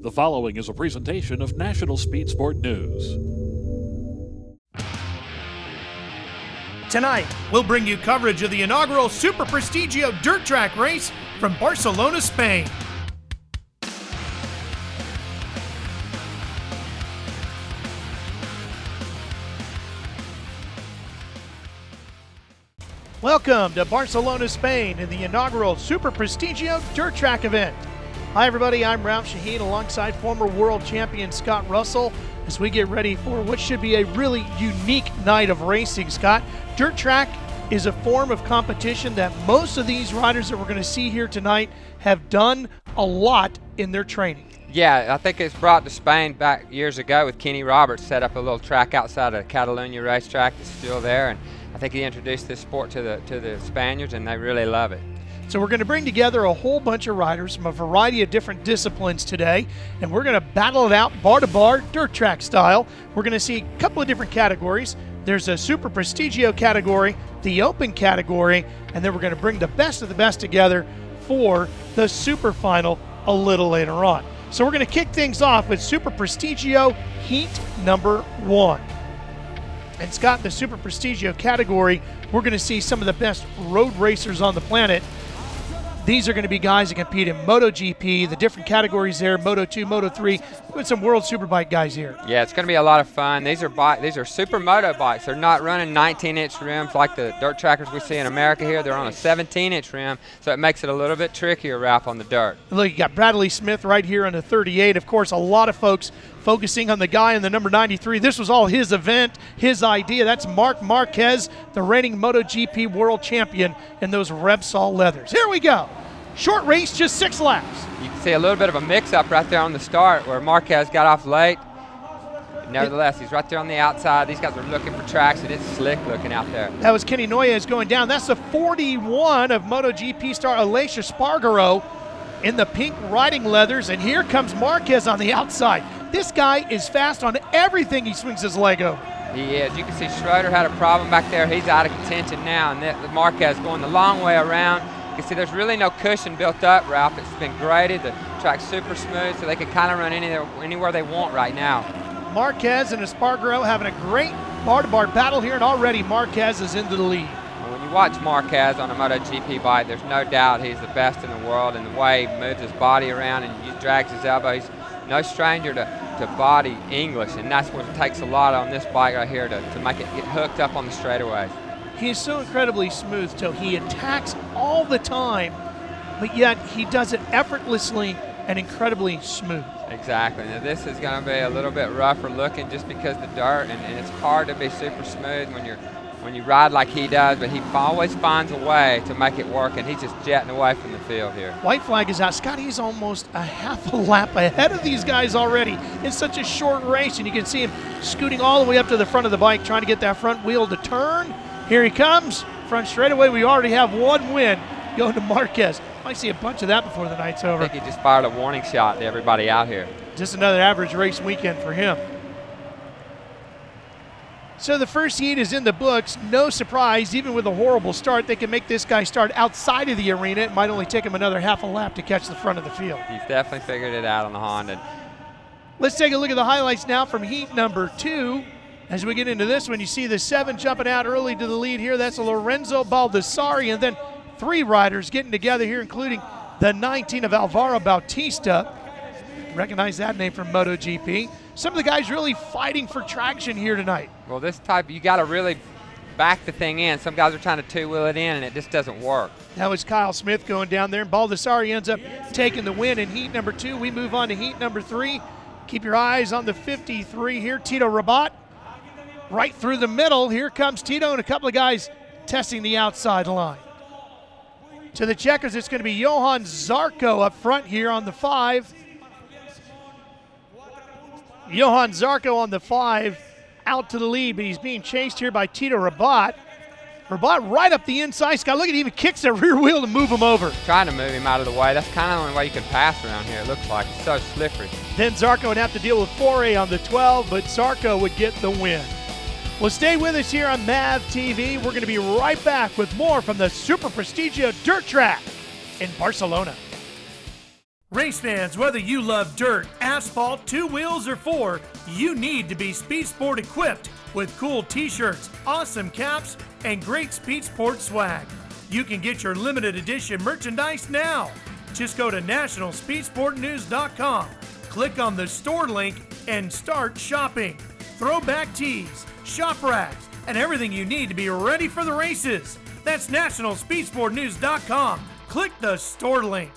The following is a presentation of National Speed Sport News. Tonight, we'll bring you coverage of the inaugural Superprestigio Dirt Track race from Barcelona, Spain. Welcome to Barcelona, Spain in the inaugural Superprestigio Dirt Track event. Hi everybody, I'm Ralph Sheheen alongside former world champion Scott Russell as we get ready for what should be a really unique night of racing, Scott. Dirt track is a form of competition that most of these riders that we're going to see here tonight have done a lot in their training. Yeah, I think it's brought to Spain back years ago with Kenny Roberts, set up a little track outside of Catalonia racetrack that's still there, and I think he introduced this sport to the Spaniards, and they really love it. So we're going to bring together a whole bunch of riders from a variety of different disciplines today, and we're going to battle it out bar to bar, dirt track style. We're going to see a couple of different categories. There's a Superprestigio category, the Open category, and then we're going to bring the best of the best together for the Super Final a little later on. So we're going to kick things off with Superprestigio Heat number 1. And Scott, the Superprestigio category, we're going to see some of the best road racers on the planet. These are going to be guys that compete in MotoGP, the different categories there, Moto2, Moto3, with some World Superbike guys here. Yeah, it's going to be a lot of fun. These are supermoto bikes. They're not running 19-inch rims like the dirt trackers we see in America here. They're on a 17-inch rim, so it makes it a little bit trickier, Ralph, on the dirt. Look, you got Bradley Smith right here on the 38. Of course, a lot of folks focusing on the guy in the number 93. This was all his event, his idea. That's Marc Marquez, the reigning MotoGP world champion in those Repsol leathers. Here we go. Short race, just 6 laps. You can see a little bit of a mix-up right there on the start where Marquez got off late. Nevertheless, he's right there on the outside. These guys are looking for tracks, and it's slick looking out there. That was Kenny Noyes going down. That's the 41 of MotoGP star Aleix Espargaro in the pink riding leathers, and here comes Marquez on the outside. This guy is fast on everything he swings his leg over. He is. You can see Schroeder had a problem back there. He's out of contention now, and Marquez going the long way around. You can see there's really no cushion built up, Ralph. It's been graded. The track's super smooth, so they can kind of run anywhere they want right now. Marquez and Espargaro having a great bar-to-bar battle here, and already Marquez is into the lead. When you watch Marquez on a MotoGP bike, there's no doubt he's the best in the world, and the way he moves his body around and he drags his elbow. He's no stranger to body English, and that's what it takes a lot on this bike right here to make it get hooked up on the straightaways. He is so incredibly smooth, so he attacks all the time, but yet he does it effortlessly and incredibly smooth. Exactly. Now this is going to be a little bit rougher looking just because the dirt, and it's hard to be super smooth when you ride like he does, but he always finds a way to make it work, and he's just jetting away from the field here. White flag is out. Scott, he's almost a half a lap ahead of these guys already in such a short race, and you can see him scooting all the way up to the front of the bike, trying to get that front wheel to turn. Here he comes, front straightaway. We already have one win going to Marquez. Might see a bunch of that before the night's over. I think he just fired a warning shot to everybody out here. Just another average race weekend for him. So the first heat is in the books. No surprise, even with a horrible start, they can make this guy start outside of the arena. It might only take him another half a lap to catch the front of the field. He's definitely figured it out on the Honda. Let's take a look at the highlights now from heat number 2. As we get into this one, you see the 7 jumping out early to the lead here. That's Lorenzo Baldassari, and then 3 riders getting together here, including the 19 of Alvaro Bautista. Recognize that name from MotoGP. Some of the guys really fighting for traction here tonight. Well, this type, you got to really back the thing in. Some guys are trying to two-wheel it in, and it just doesn't work. That was Kyle Smith going down there, and Baldassari ends up taking the win in heat number 2. We move on to heat number 3. Keep your eyes on the 53 here. Tito Rabat right through the middle. Here comes Tito and a couple of guys testing the outside line. To the checkers, it's going to be Johan Zarco up front here on the 5. Johan Zarco on the 5 out to the lead, but he's being chased here by Tito Rabat. Rabat right up the inside. Scott, look at, he even kicks that rear wheel to move him over. Trying to move him out of the way. That's kind of the only way you can pass around here, it looks like. It's so slippery. Then Zarco would have to deal with Foray on the 12, but Zarco would get the win. Well, stay with us here on MAVTV. We're going to be right back with more from the Superprestigio Dirt Track in Barcelona. Race fans, whether you love dirt, asphalt, two wheels, or four, you need to be Speed Sport equipped with cool t-shirts, awesome caps, and great Speed Sport swag. You can get your limited edition merchandise now. Just go to nationalspeedsportnews.com, click on the store link, and start shopping. Throwback tees, shop racks, and everything you need to be ready for the races. That's nationalspeedsportnews.com. Click the store link.